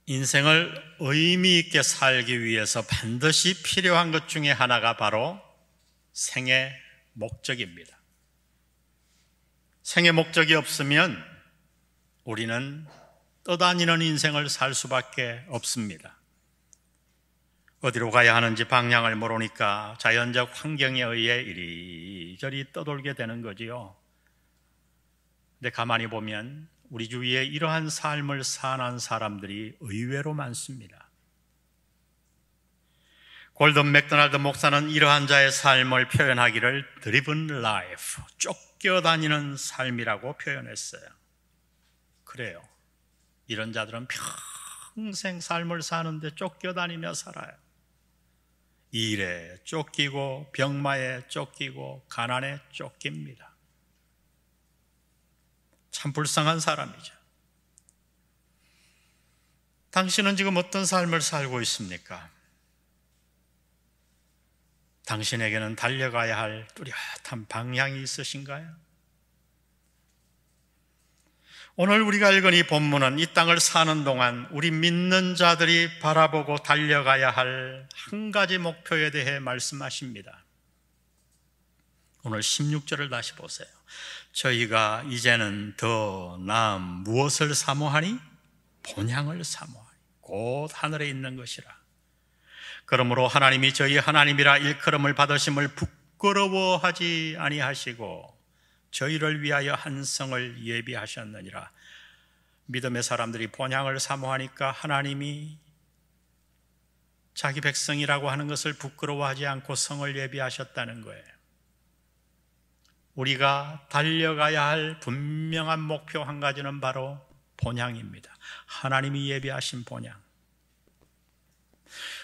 인생을 의미 있게 살기 위해서 반드시 필요한 것 중에 하나가 바로 생의 목적입니다. 생의 목적이 없으면 우리는 떠다니는 인생을 살 수밖에 없습니다. 어디로 가야 하는지 방향을 모르니까 자연적 환경에 의해 이리저리 떠돌게 되는 거지요. 근데 가만히 보면 우리 주위에 이러한 삶을 사는 사람들이 의외로 많습니다. 골든 맥도날드 목사는 이러한 자의 삶을 표현하기를 드리븐 라이프, 쫓겨다니는 삶이라고 표현했어요. 그래요. 이런 자들은 평생 삶을 사는데 쫓겨다니며 살아요. 일에 쫓기고 병마에 쫓기고 가난에 쫓깁니다. 참 불쌍한 사람이죠. 당신은 지금 어떤 삶을 살고 있습니까? 당신에게는 달려가야 할 뚜렷한 방향이 있으신가요? 오늘 우리가 읽은 이 본문은 이 땅을 사는 동안 우리 믿는 자들이 바라보고 달려가야 할 한 가지 목표에 대해 말씀하십니다. 오늘 16절을 다시 보세요. 저희가 이제는 더 나은 무엇을 사모하니? 본향을 사모하니 곧 하늘에 있는 것이라. 그러므로 하나님이 저희 하나님이라 일컬음을 받으심을 부끄러워하지 아니하시고 저희를 위하여 한 성을 예비하셨느니라. 믿음의 사람들이 본향을 사모하니까 하나님이 자기 백성이라고 하는 것을 부끄러워하지 않고 성을 예비하셨다는 거예요. 우리가 달려가야 할 분명한 목표 한 가지는 바로 본향입니다. 하나님이 예비하신 본향.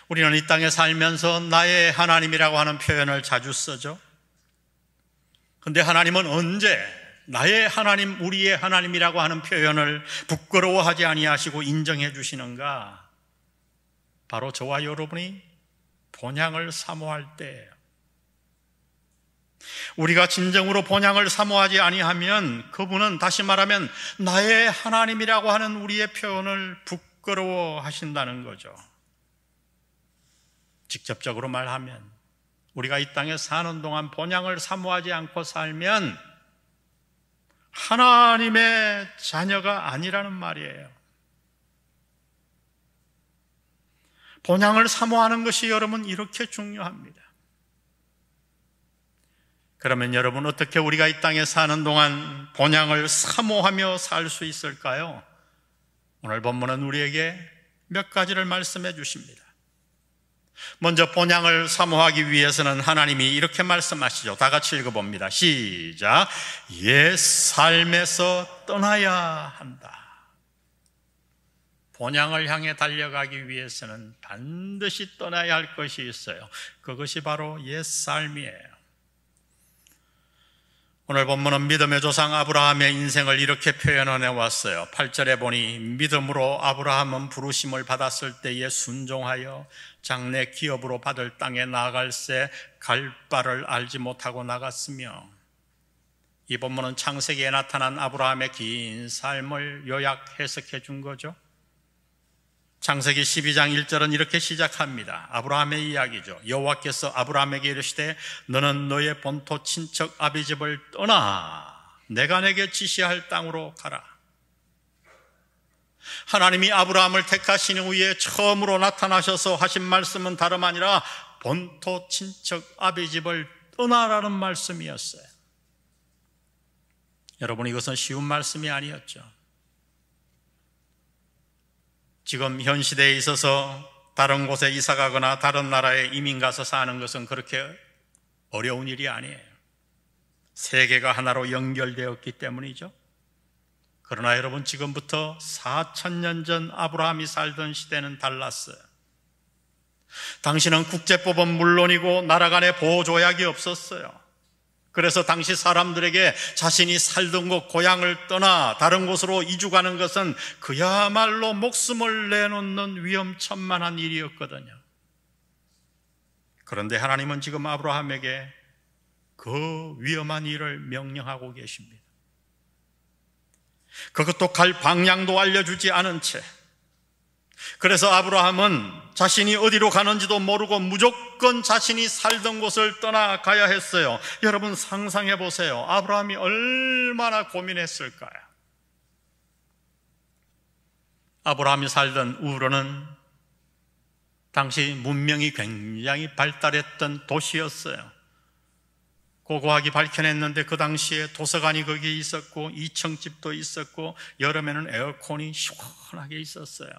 우리는 이 땅에 살면서 나의 하나님이라고 하는 표현을 자주 쓰죠. 그런데 하나님은 언제 나의 하나님, 우리의 하나님이라고 하는 표현을 부끄러워하지 아니하시고 인정해 주시는가? 바로 저와 여러분이 본향을 사모할 때예요. 우리가 진정으로 본향을 사모하지 아니하면 그분은 다시 말하면 나의 하나님이라고 하는 우리의 표현을 부끄러워하신다는 거죠. 직접적으로 말하면 우리가 이 땅에 사는 동안 본향을 사모하지 않고 살면 하나님의 자녀가 아니라는 말이에요. 본향을 사모하는 것이 여러분 이렇게 중요합니다. 그러면 여러분 어떻게 우리가 이 땅에 사는 동안 본향을 사모하며 살 수 있을까요? 오늘 본문은 우리에게 몇 가지를 말씀해 주십니다. 먼저 본향을 사모하기 위해서는 하나님이 이렇게 말씀하시죠. 다 같이 읽어봅니다. 시작. 옛 삶에서 떠나야 한다. 본향을 향해 달려가기 위해서는 반드시 떠나야 할 것이 있어요. 그것이 바로 옛 삶이에요. 오늘 본문은 믿음의 조상 아브라함의 인생을 이렇게 표현해 왔어요. 8절에 보니 믿음으로 아브라함은 부르심을 받았을 때에 순종하여 장래 기업으로 받을 땅에 나아갈새 갈 바를 알지 못하고 나갔으며, 이 본문은 창세기에 나타난 아브라함의 긴 삶을 요약 해석해 준 거죠. 창세기 12장 1절은 이렇게 시작합니다. 아브라함의 이야기죠. 여호와께서 아브라함에게 이르시되 너는 너의 본토 친척 아비 집을 떠나 내가 내게 지시할 땅으로 가라. 하나님이 아브라함을 택하신 후에 처음으로 나타나셔서 하신 말씀은 다름 아니라 본토 친척 아비 집을 떠나라는 말씀이었어요. 여러분, 이것은 쉬운 말씀이 아니었죠. 지금 현 시대에 있어서 다른 곳에 이사 가거나 다른 나라에 이민 가서 사는 것은 그렇게 어려운 일이 아니에요. 세계가 하나로 연결되었기 때문이죠. 그러나 여러분, 지금부터 4,000년 전 아브라함이 살던 시대는 달랐어요. 당시는 국제법은 물론이고 나라 간의 보호조약이 없었어요. 그래서 당시 사람들에게 자신이 살던 곳 고향을 떠나 다른 곳으로 이주 가는 것은 그야말로 목숨을 내놓는 위험천만한 일이었거든요. 그런데 하나님은 지금 아브라함에게 그 위험한 일을 명령하고 계십니다. 그것도 갈 방향도 알려주지 않은 채 그래서 아브라함은 자신이 어디로 가는지도 모르고 무조건 자신이 살던 곳을 떠나가야 했어요. 여러분 상상해 보세요. 아브라함이 얼마나 고민했을까요? 아브라함이 살던 우르는 당시 문명이 굉장히 발달했던 도시였어요. 고고하게 밝혀냈는데 그 당시에 도서관이 거기에 있었고 2층집도 있었고 여름에는 에어컨이 시원하게 있었어요.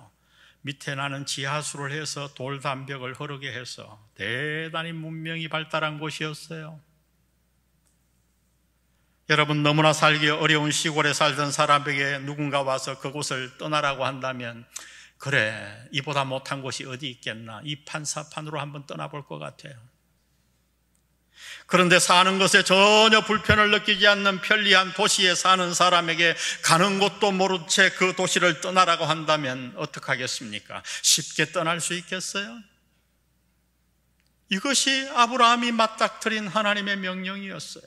밑에 나는 지하수를 해서 돌담벽을 흐르게 해서 대단히 문명이 발달한 곳이었어요. 여러분 너무나 살기 어려운 시골에 살던 사람에게 누군가 와서 그곳을 떠나라고 한다면 그래 이보다 못한 곳이 어디 있겠나 이 판사판으로 한번 떠나볼 것 같아요. 그런데 사는 것에 전혀 불편을 느끼지 않는 편리한 도시에 사는 사람에게 가는 곳도 모른 채 그 도시를 떠나라고 한다면 어떡하겠습니까? 쉽게 떠날 수 있겠어요? 이것이 아브라함이 맞닥뜨린 하나님의 명령이었어요.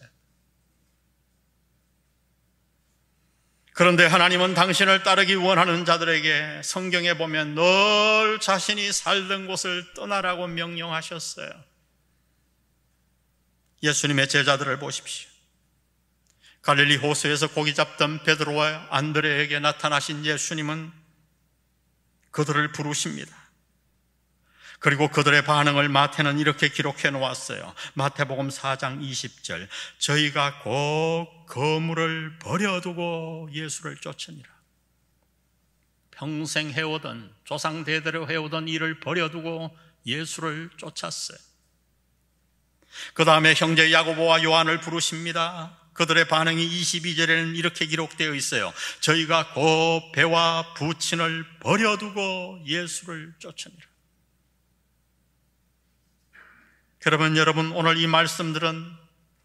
그런데 하나님은 당신을 따르기 원하는 자들에게 성경에 보면 늘 자신이 살던 곳을 떠나라고 명령하셨어요. 예수님의 제자들을 보십시오. 갈릴리 호수에서 고기 잡던 베드로와 안드레에게 나타나신 예수님은 그들을 부르십니다. 그리고 그들의 반응을 마태는 이렇게 기록해 놓았어요. 마태복음 4장 20절 저희가 곧 거물을 버려두고 예수를 쫓으니라. 평생 해오던 조상 대대로 해오던 일을 버려두고 예수를 쫓았어요. 그 다음에 형제 야고보와 요한을 부르십니다. 그들의 반응이 22절에는 이렇게 기록되어 있어요. 저희가 곧 배와 부친을 버려두고 예수를 쫓으니라. 그러면 여러분 오늘 이 말씀들은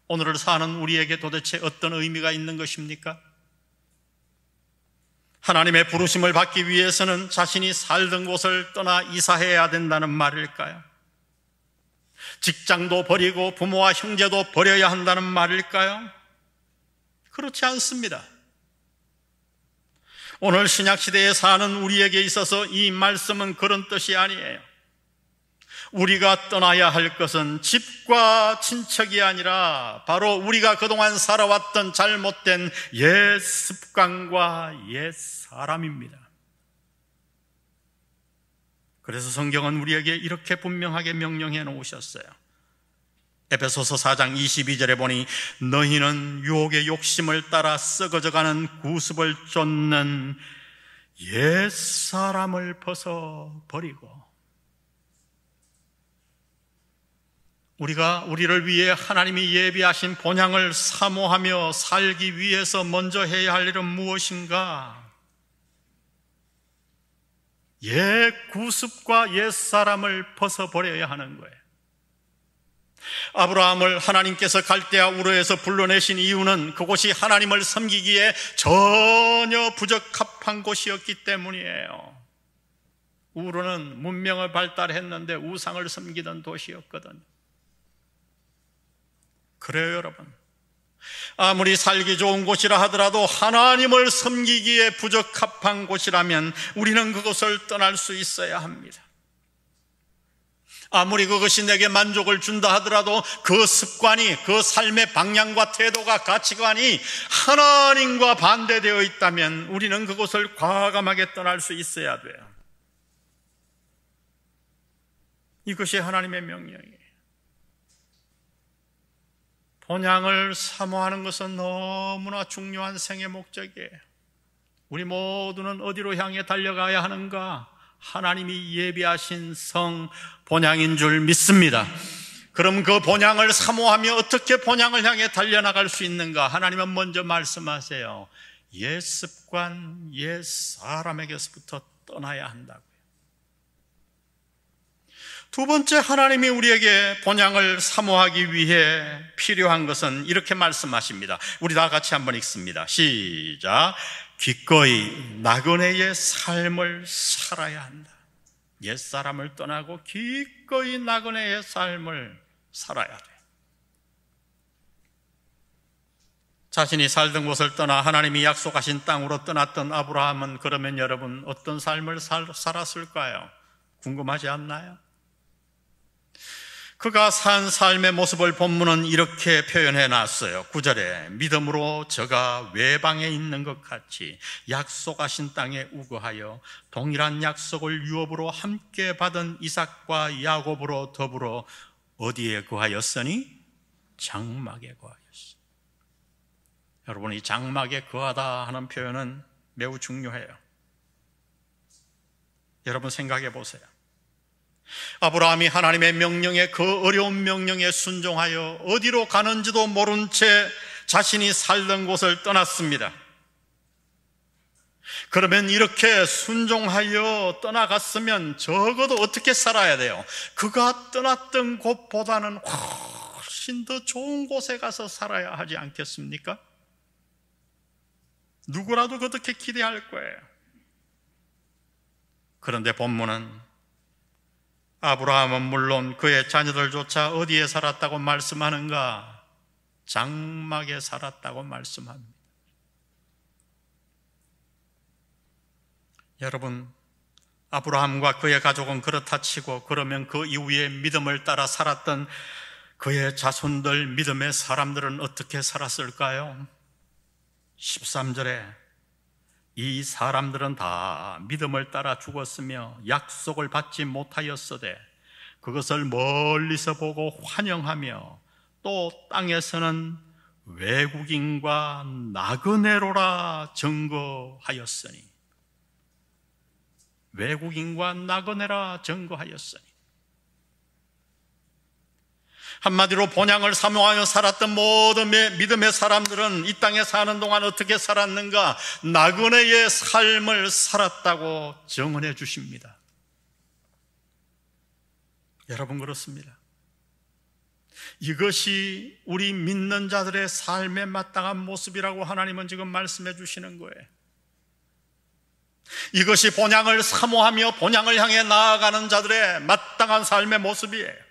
오늘을 사는 우리에게 도대체 어떤 의미가 있는 것입니까? 하나님의 부르심을 받기 위해서는 자신이 살던 곳을 떠나 이사해야 된다는 말일까요? 직장도 버리고 부모와 형제도 버려야 한다는 말일까요? 그렇지 않습니다. 오늘 신약시대에 사는 우리에게 있어서 이 말씀은 그런 뜻이 아니에요. 우리가 떠나야 할 것은 집과 친척이 아니라 바로 우리가 그동안 살아왔던 잘못된 옛 습관과 옛 사람입니다. 그래서 성경은 우리에게 이렇게 분명하게 명령해 놓으셨어요. 에베소서 4장 22절에 보니 너희는 유혹의 욕심을 따라 썩어져가는 구습을 쫓는 옛 사람을 벗어버리고 우리가 우리를 위해 하나님이 예비하신 본향을 사모하며 살기 위해서 먼저 해야 할 일은 무엇인가? 옛 구습과 옛 사람을 벗어버려야 하는 거예요. 아브라함을 하나님께서 갈대아 우르에서 불러내신 이유는 그곳이 하나님을 섬기기에 전혀 부적합한 곳이었기 때문이에요. 우르는 문명을 발달했는데 우상을 섬기던 도시였거든요. 그래요, 여러분. 아무리 살기 좋은 곳이라 하더라도 하나님을 섬기기에 부적합한 곳이라면 우리는 그것을 떠날 수 있어야 합니다. 아무리 그것이 내게 만족을 준다 하더라도 그 습관이, 그 삶의 방향과 태도가, 가치관이 하나님과 반대되어 있다면 우리는 그것을 과감하게 떠날 수 있어야 돼요. 이것이 하나님의 명령이에요. 본향을 사모하는 것은 너무나 중요한 생의 목적이에요. 우리 모두는 어디로 향해 달려가야 하는가? 하나님이 예비하신 성 본향인 줄 믿습니다. 그럼 그 본향을 사모하며 어떻게 본향을 향해 달려나갈 수 있는가? 하나님은 먼저 말씀하세요. 옛 습관, 옛 사람에게서부터 떠나야 한다고요. 두 번째, 하나님이 우리에게 본향을 사모하기 위해 필요한 것은 이렇게 말씀하십니다. 우리 다 같이 한번 읽습니다. 시작. 기꺼이 나그네의 삶을 살아야 한다. 옛사람을 떠나고 기꺼이 나그네의 삶을 살아야 돼. 자신이 살던 곳을 떠나 하나님이 약속하신 땅으로 떠났던 아브라함은 그러면 여러분 어떤 삶을 살았을까요? 궁금하지 않나요? 그가 산 삶의 모습을 본문은 이렇게 표현해 놨어요. 9절에 믿음으로 저가 외방에 있는 것 같이 약속하신 땅에 우거하여 동일한 약속을 유업으로 함께 받은 이삭과 야곱으로 더불어 어디에 거하였으니? 장막에 거하였어. 여러분, 이 장막에 거하다 하는 표현은 매우 중요해요. 여러분 생각해 보세요. 아브라함이 하나님의 명령에, 그 어려운 명령에 순종하여 어디로 가는지도 모른 채 자신이 살던 곳을 떠났습니다. 그러면 이렇게 순종하여 떠나갔으면 적어도 어떻게 살아야 돼요? 그가 떠났던 곳보다는 훨씬 더 좋은 곳에 가서 살아야 하지 않겠습니까? 누구라도 그렇게 기대할 거예요. 그런데 본문은 아브라함은 물론 그의 자녀들조차 어디에 살았다고 말씀하는가? 장막에 살았다고 말씀합니다. 여러분, 아브라함과 그의 가족은 그렇다 치고 그러면 그 이후에 믿음을 따라 살았던 그의 자손들, 믿음의 사람들은 어떻게 살았을까요? 13절에 이 사람들은 다 믿음을 따라 죽었으며 약속을 받지 못하였으되 그것을 멀리서 보고 환영하며 또 땅에서는 외국인과 나그네로라 증거하였으니, 외국인과 나그네라 증거하였으니, 한마디로 본향을 사모하여 살았던 모든 믿음의 사람들은 이 땅에 사는 동안 어떻게 살았는가? 나그네의 삶을 살았다고 증언해 주십니다. 여러분, 그렇습니다. 이것이 우리 믿는 자들의 삶에 마땅한 모습이라고 하나님은 지금 말씀해 주시는 거예요. 이것이 본향을 사모하며 본향을 향해 나아가는 자들의 마땅한 삶의 모습이에요.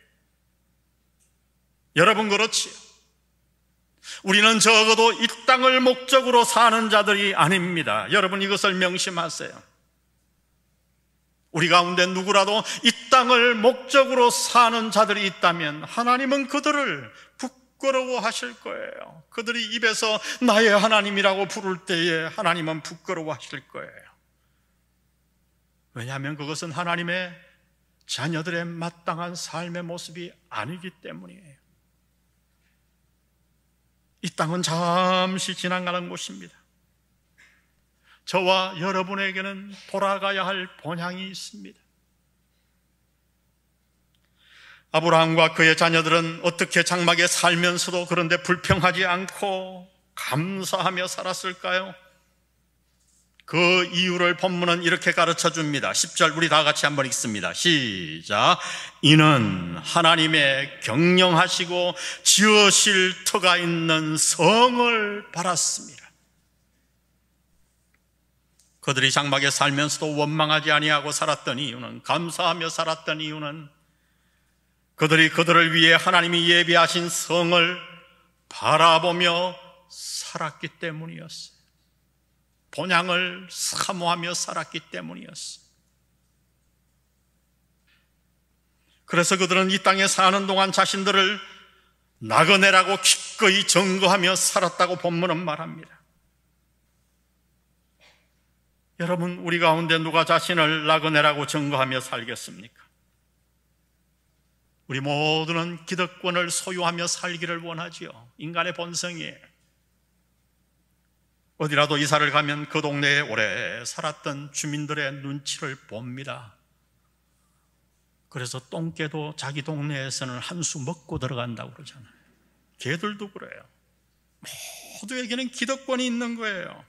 여러분, 그렇지요. 우리는 적어도 이 땅을 목적으로 사는 자들이 아닙니다. 여러분, 이것을 명심하세요. 우리 가운데 누구라도 이 땅을 목적으로 사는 자들이 있다면 하나님은 그들을 부끄러워하실 거예요. 그들이 입에서 나의 하나님이라고 부를 때에 하나님은 부끄러워하실 거예요. 왜냐하면 그것은 하나님의 자녀들의 마땅한 삶의 모습이 아니기 때문이에요. 이 땅은 잠시 지나가는 곳입니다. 저와 여러분에게는 돌아가야 할 본향이 있습니다. 아브라함과 그의 자녀들은 어떻게 장막에 살면서도 그런데 불평하지 않고 감사하며 살았을까요? 그 이유를 본문은 이렇게 가르쳐 줍니다. 10절 우리 다 같이 한번 읽습니다. 시작. 이는 하나님의 경영하시고 지으실 터가 있는 성을 바랐습니다. 그들이 장막에 살면서도 원망하지 아니하고 살았던 이유는, 감사하며 살았던 이유는 그들이 그들을 위해 하나님이 예비하신 성을 바라보며 살았기 때문이었어요. 본향을 사모하며 살았기 때문이었어요. 그래서 그들은 이 땅에 사는 동안 자신들을 나그네라고 기꺼이 증거하며 살았다고 본문은 말합니다. 여러분, 우리 가운데 누가 자신을 나그네라고 증거하며 살겠습니까? 우리 모두는 기득권을 소유하며 살기를 원하지요. 인간의 본성이에요. 어디라도 이사를 가면 그 동네에 오래 살았던 주민들의 눈치를 봅니다. 그래서 똥개도 자기 동네에서는 한 수 먹고 들어간다고 그러잖아요. 개들도 그래요. 모두에게는 기득권이 있는 거예요.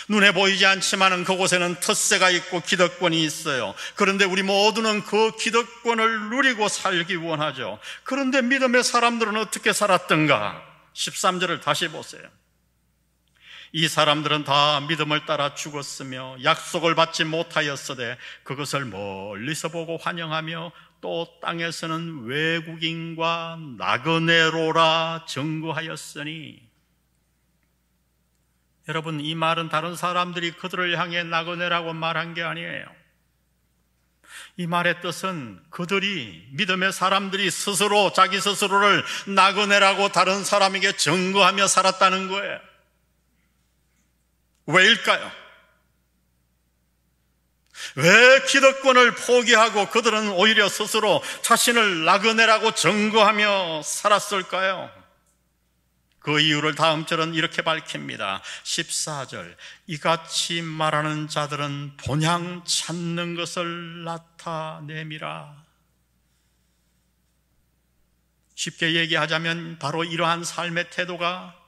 눈에 보이지 않지만 그곳에는 텃세가 있고 기득권이 있어요. 그런데 우리 모두는 그 기득권을 누리고 살기 원하죠. 그런데 믿음의 사람들은 어떻게 살았던가? 13절을 다시 보세요. 이 사람들은 다 믿음을 따라 죽었으며 약속을 받지 못하였으되 그것을 멀리서 보고 환영하며 또 땅에서는 외국인과 나그네로라 증거하였으니, 여러분, 이 말은 다른 사람들이 그들을 향해 나그네라고 말한 게 아니에요. 이 말의 뜻은 그들이, 믿음의 사람들이 스스로 자기 스스로를 나그네라고 다른 사람에게 증거하며 살았다는 거예요. 왜일까요? 왜 기득권을 포기하고 그들은 오히려 스스로 자신을 나그네라고 증거하며 살았을까요? 그 이유를 다음 절은 이렇게 밝힙니다. 14절, 이같이 말하는 자들은 본향 찾는 것을 나타내미라. 쉽게 얘기하자면 바로 이러한 삶의 태도가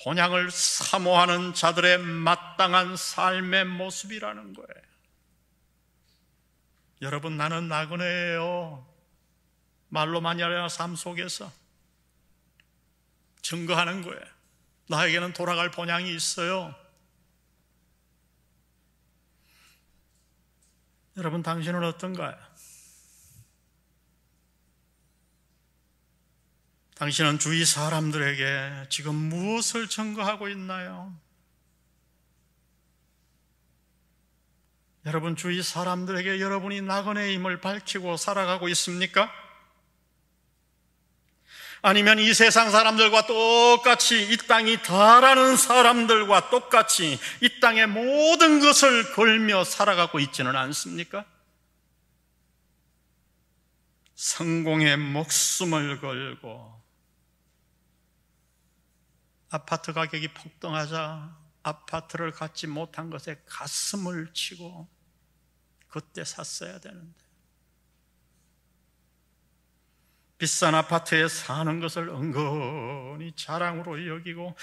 본향을 사모하는 자들의 마땅한 삶의 모습이라는 거예요. 여러분, 나는 나그네예요. 말로만이 아니라 삶 속에서 증거하는 거예요. 나에게는 돌아갈 본향이 있어요. 여러분, 당신은 어떤가요? 당신은 주위 사람들에게 지금 무엇을 증거하고 있나요? 여러분, 주위 사람들에게 여러분이 나그네임을 밝히고 살아가고 있습니까? 아니면 이 세상 사람들과 똑같이, 이 땅이 다라는 사람들과 똑같이 이 땅의 모든 것을 걸며 살아가고 있지는 않습니까? 성공에 목숨을 걸고 아파트 가격이 폭등하자 아파트를 갖지 못한 것에 가슴을 치고 그때 샀어야 되는데, 비싼 아파트에 사는 것을 은근히 자랑으로 여기고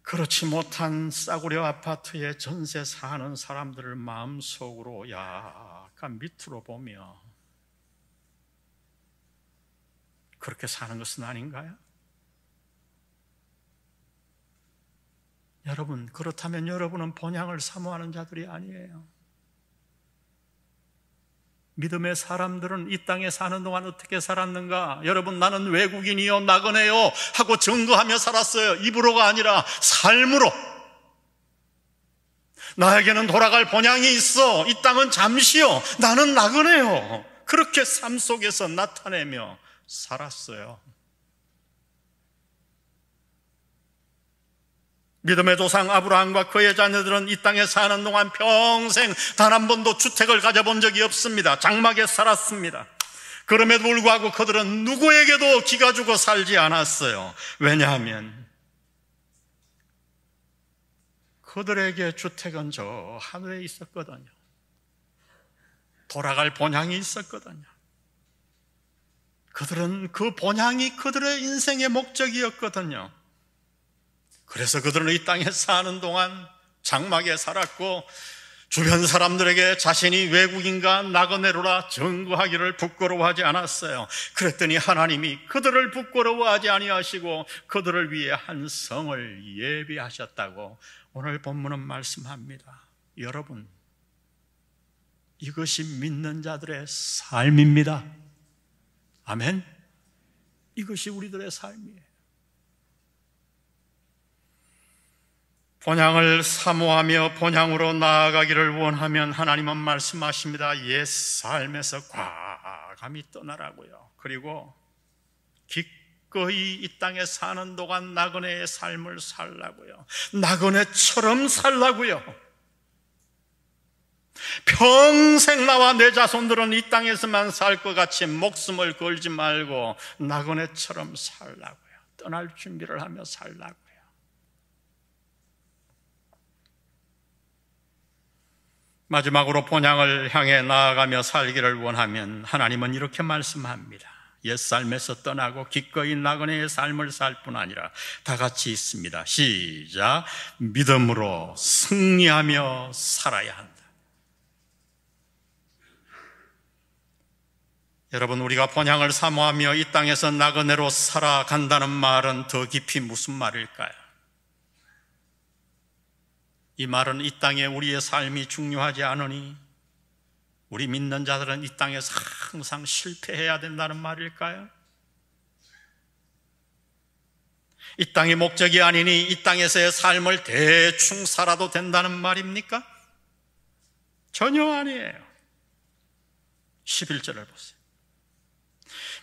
그렇지 못한 싸구려 아파트에 전세 사는 사람들을 마음속으로 약간 밑으로 보며 그렇게 사는 것은 아닌가요? 여러분, 그렇다면 여러분은 본향을 사모하는 자들이 아니에요. 믿음의 사람들은 이 땅에 사는 동안 어떻게 살았는가? 여러분, 나는 외국인이요, 나그네요 하고 증거하며 살았어요. 입으로가 아니라 삶으로. 나에게는 돌아갈 본향이 있어. 이 땅은 잠시요. 나는 나그네요. 그렇게 삶 속에서 나타내며 살았어요. 믿음의 조상 아브라함과 그의 자녀들은 이 땅에 사는 동안 평생 단 한 번도 주택을 가져본 적이 없습니다. 장막에 살았습니다. 그럼에도 불구하고 그들은 누구에게도 기가 주고 살지 않았어요. 왜냐하면 그들에게 주택은 저 하늘에 있었거든요. 돌아갈 본향이 있었거든요. 그들은 그 본향이 그들의 인생의 목적이었거든요. 그래서 그들은 이 땅에 사는 동안 장막에 살았고 주변 사람들에게 자신이 외국인과 나그네로라 증거하기를 부끄러워하지 않았어요. 그랬더니 하나님이 그들을 부끄러워하지 아니하시고 그들을 위해 한 성을 예비하셨다고 오늘 본문은 말씀합니다. 여러분, 이것이 믿는 자들의 삶입니다. 아멘. 이것이 우리들의 삶이에요. 본향을 사모하며 본향으로 나아가기를 원하면 하나님은 말씀하십니다. 옛 삶에서 과감히 떠나라고요. 그리고 기꺼이 이 땅에 사는 동안 나그네의 삶을 살라고요. 나그네처럼 살라고요. 평생 나와 내 자손들은 이 땅에서만 살 것 같이 목숨을 걸지 말고 나그네처럼 살라고요. 떠날 준비를 하며 살라고요. 마지막으로 본향을 향해 나아가며 살기를 원하면 하나님은 이렇게 말씀합니다. 옛삶에서 떠나고 기꺼이 나그네의 삶을 살 뿐 아니라 다 같이 있습니다. 시작. 믿음으로 승리하며 살아야 한다. 여러분, 우리가 본향을 사모하며 이 땅에서 나그네로 살아간다는 말은 더 깊이 무슨 말일까요? 이 말은 이 땅에 우리의 삶이 중요하지 않으니 우리 믿는 자들은 이 땅에서 항상 실패해야 된다는 말일까요? 이 땅이 목적이 아니니 이 땅에서의 삶을 대충 살아도 된다는 말입니까? 전혀 아니에요. 11절을 보세요.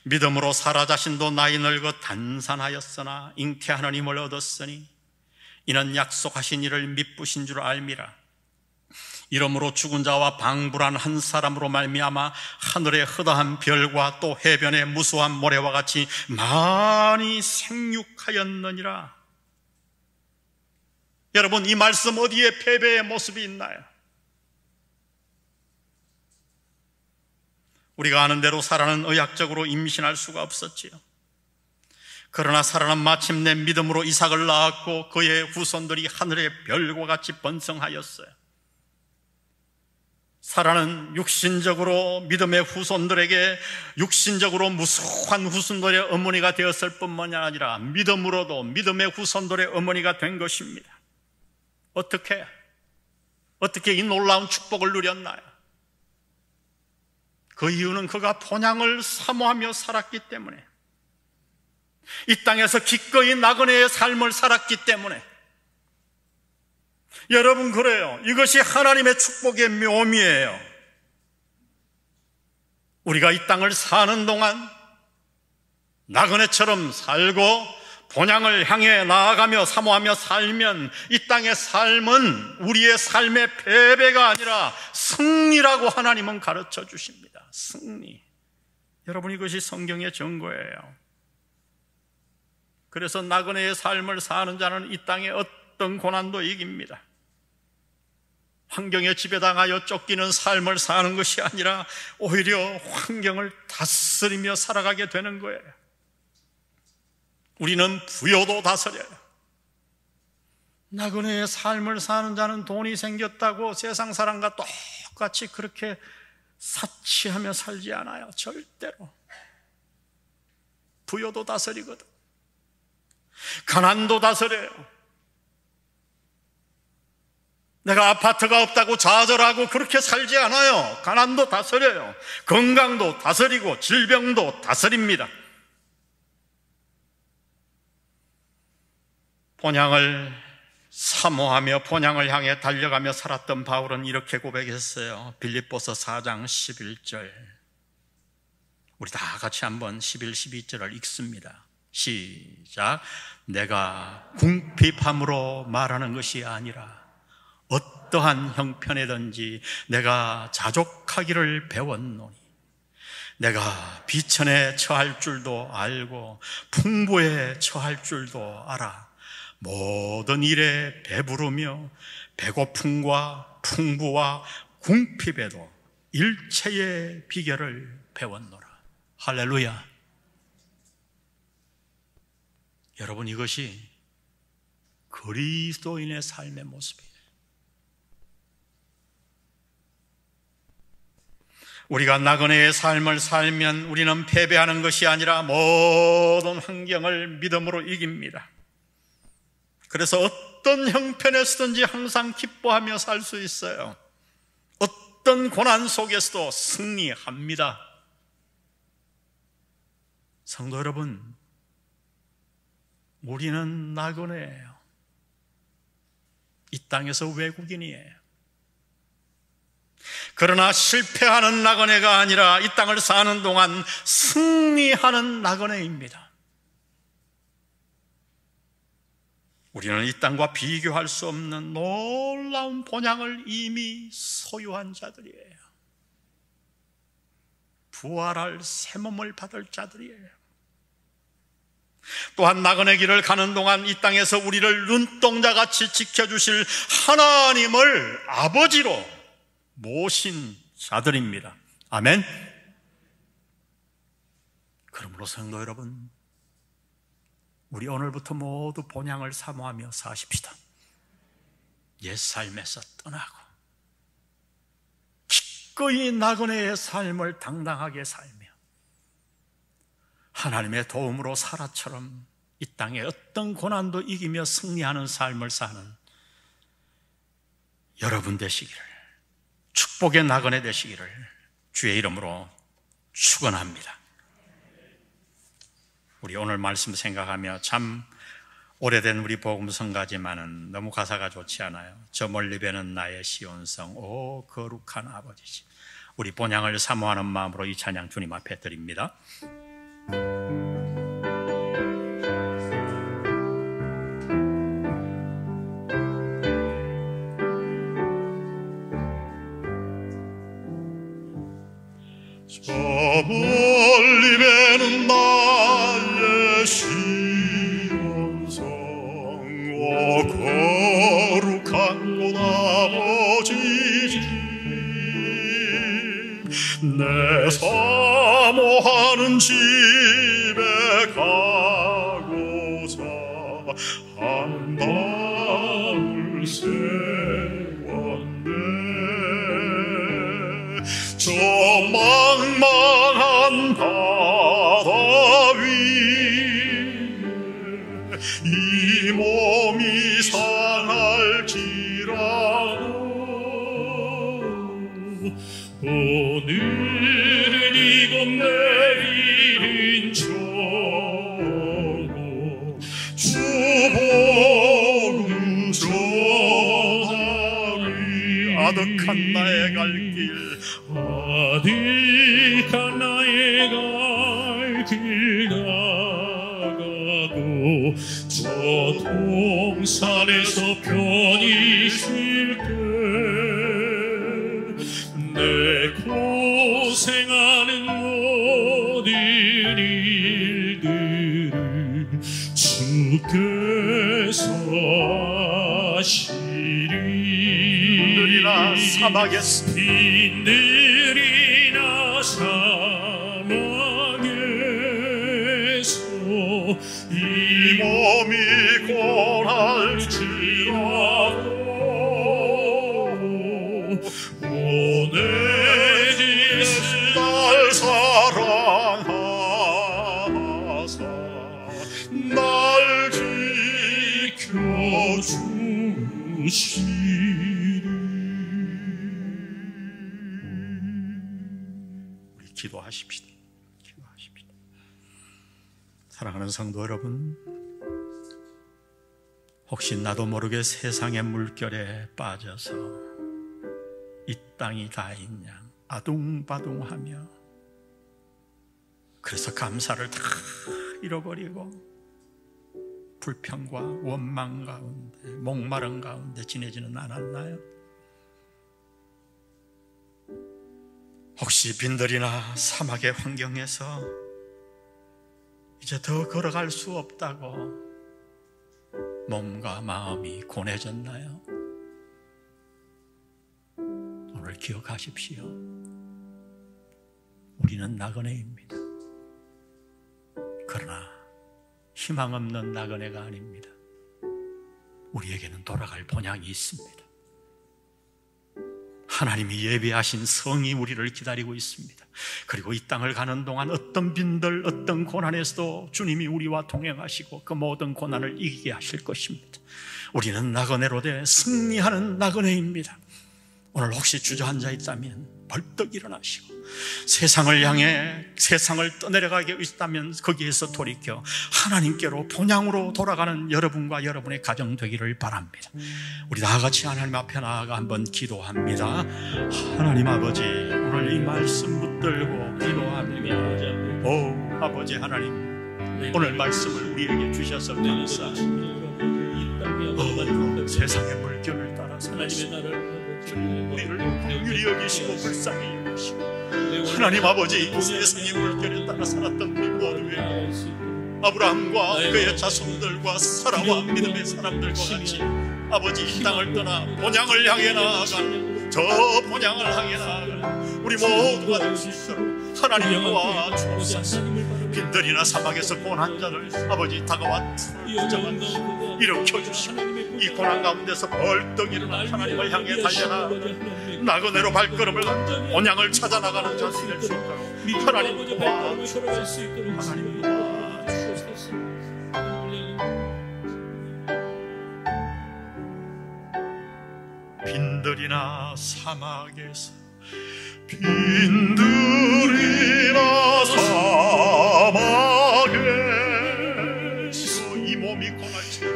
믿음으로 사라 자신도 나이 늙어 단산하였으나 잉태하는 힘을 얻었으니 이는 약속하신 이를 미쁘신 줄 알미라. 이러므로 죽은 자와 방불한 한 사람으로 말미암아 하늘의 허다한 별과 또 해변의 무수한 모래와 같이 많이 생육하였느니라. 여러분, 이 말씀 어디에 패배의 모습이 있나요? 우리가 아는 대로 사라는 의학적으로 임신할 수가 없었지요. 그러나 사라는 마침내 믿음으로 이삭을 낳았고 그의 후손들이 하늘의 별과 같이 번성하였어요. 사라는 육신적으로 믿음의 후손들에게 육신적으로 무수한 후손들의 어머니가 되었을 뿐만이 아니라 믿음으로도 믿음의 후손들의 어머니가 된 것입니다. 어떻게 이 놀라운 축복을 누렸나요? 그 이유는 그가 본향을 사모하며 살았기 때문에, 이 땅에서 기꺼이 나그네의 삶을 살았기 때문에. 여러분, 그래요. 이것이 하나님의 축복의 묘미예요. 우리가 이 땅을 사는 동안 나그네처럼 살고 본향을 향해 나아가며 사모하며 살면 이 땅의 삶은 우리의 삶의 패배가 아니라 승리라고 하나님은 가르쳐 주십니다. 승리. 여러분, 이것이 성경의 증거예요. 그래서 나그네의 삶을 사는 자는 이 땅의 어떤 고난도 이깁니다. 환경에 지배당하여 쫓기는 삶을 사는 것이 아니라 오히려 환경을 다스리며 살아가게 되는 거예요. 우리는 부요도 다스려요. 나그네의 삶을 사는 자는 돈이 생겼다고 세상 사람과 똑같이 그렇게 사치하며 살지 않아요. 절대로. 부요도 다스리거든. 가난도 다스려요. 내가 아파트가 없다고 좌절하고 그렇게 살지 않아요. 가난도 다스려요. 건강도 다스리고 질병도 다스립니다. 본향을 사모하며 본향을 향해 달려가며 살았던 바울은 이렇게 고백했어요. 빌립보서 4장 11절. 우리 다 같이 한번 11, 12절을 읽습니다. 시작. 내가 궁핍함으로 말하는 것이 아니라 어떠한 형편이든지 내가 자족하기를 배웠노니 내가 비천에 처할 줄도 알고 풍부에 처할 줄도 알아. 모든 일에 배부르며 배고픔과 풍부와 궁핍에도 일체의 비결을 배웠노라. 할렐루야. 여러분, 이것이 그리스도인의 삶의 모습이에요. 우리가 나그네의 삶을 살면 우리는 패배하는 것이 아니라 모든 환경을 믿음으로 이깁니다. 그래서 어떤 형편에서든지 항상 기뻐하며 살 수 있어요. 어떤 고난 속에서도 승리합니다. 성도 여러분, 우리는 나그네예요. 이 땅에서 외국인이에요. 그러나 실패하는 나그네가 아니라 이 땅을 사는 동안 승리하는 나그네입니다. 우리는 이 땅과 비교할 수 없는 놀라운 본향을 이미 소유한 자들이에요. 부활할 새 몸을 받을 자들이에요. 또한 나그네 길을 가는 동안 이 땅에서 우리를 눈동자같이 지켜주실 하나님을 아버지로 모신 자들입니다. 아멘. 그러므로 성도 여러분, 우리 오늘부터 모두 본향을 사모하며 사십시다. 옛 삶에서 떠나고 기꺼이 나그네의 삶을 당당하게 살며 하나님의 도움으로 사라처럼 이 땅의 어떤 고난도 이기며 승리하는 삶을 사는 여러분 되시기를, 축복의 나그네 되시기를 주의 이름으로 축원합니다. 우리 오늘 말씀 생각하며 참 오래된 우리 복음성가지만은 너무 가사가 좋지 않아요. 저 멀리 뵈는 나의 시온성, 오 거룩한 아버지시. 우리 본향을 사모하는 마음으로 이 찬양 주님 앞에 드립니다. 저 멀리 뵈는 나의 시온성, 오 거룩한 곳 아버지지. 내 사모하는 집에 가고자 한 마음을 세웠네. 저 망망한 바다 위에 이 몸이 상할지라도 오늘은 이곳 내린 저고 주 복음 전하리. 아득한 나의 갈길, 아득한 나의 갈 길 나가도 저 동산에서 편히 쉴 때 내 고생하는 모든 일들을 주께서 하시리. 빈들이나 사막에서 빈들이나 사막에서 이 몸이 고날지라도 오늘 날 사랑하사 날 지켜주시리. 우리 기도하십시다. 기도하십시다. 사랑하는 성도 여러분, 혹시 나도 모르게 세상의 물결에 빠져서 이 땅이 다인 양 아둥바둥하며 그래서 감사를 다 잃어버리고 불평과 원망 가운데 목마른 가운데 지내지는 않았나요? 혹시 빈들이나 사막의 환경에서 이제 더 걸어갈 수 없다고 몸과 마음이 고뇌졌나요? 오늘 기억하십시오. 우리는 나그네입니다. 그러나 희망 없는 나그네가 아닙니다. 우리에게는 돌아갈 본향이 있습니다. 하나님이 예비하신 성이 우리를 기다리고 있습니다. 그리고 이 땅을 가는 동안 어떤 빈들, 어떤 고난에서도 주님이 우리와 동행하시고 그 모든 고난을 이기게 하실 것입니다. 우리는 나그네로 돼 승리하는 나그네입니다. 오늘 혹시 주저앉아 있다면 벌떡 일어나시고 세상을 향해 세상을 떠내려가게 있다면 거기에서 돌이켜 하나님께로 본향으로 돌아가는 여러분과 여러분의 가정 되기를 바랍니다. 우리 다같이 하나님 앞에 나아가 한번 기도합니다. 하나님 아버지, 오늘 이 말씀 붙들고 기도합니다. 오 아버지 하나님, 오늘 말씀을 우리에게 주셔서 감사합니다. 세상의 물결을 따라 살았습니다. 우리를 긍휼히 여기시고 불쌍히 여기시고 하나님 아버지, 이 세상의 물결에 따라 살았던 우리 모두에게 아브라함과 그의 자손들과 사라와 믿음의 사람들과 같이 아버지 이 땅을 떠나 본향을 향해 나아가는 저 본향을 향해 나아가는 우리 모두가 될 수 있도록 하나님 도와주옵소서. 빈들이나 사막에서 고난 자를 아버지 다가와 잡아주시고 일으켜주시고 이 고난 가운데서 벌떡 일어나 하나님을 향해 달려나 나그네로 발걸음을 본향을 찾아 나가는 자들이 될 수 있도록 하나님 도와주옵소서. 하나님 도와주옵소서. 빈들이나 사막에서 빈들이나 사막에서 이 몸이 고날지라도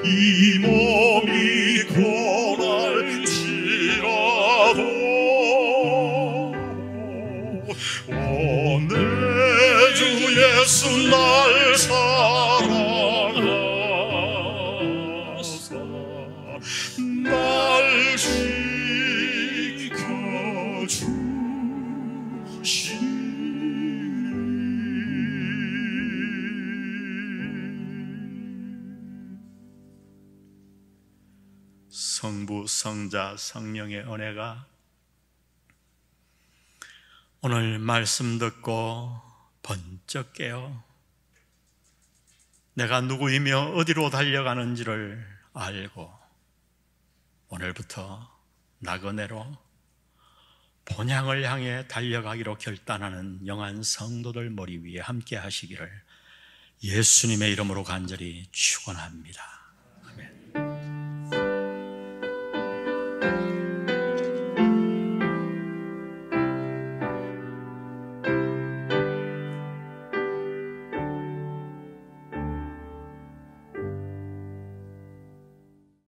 성부, 성자, 성령의 은혜가 오늘 말씀 듣고 번쩍 깨어 내가 누구이며 어디로 달려가는지를 알고 오늘부터 나그네로 본향을 향해 달려가기로 결단하는 영한 성도들 머리 위에 함께 하시기를 예수님의 이름으로 간절히 축원합니다. 아멘.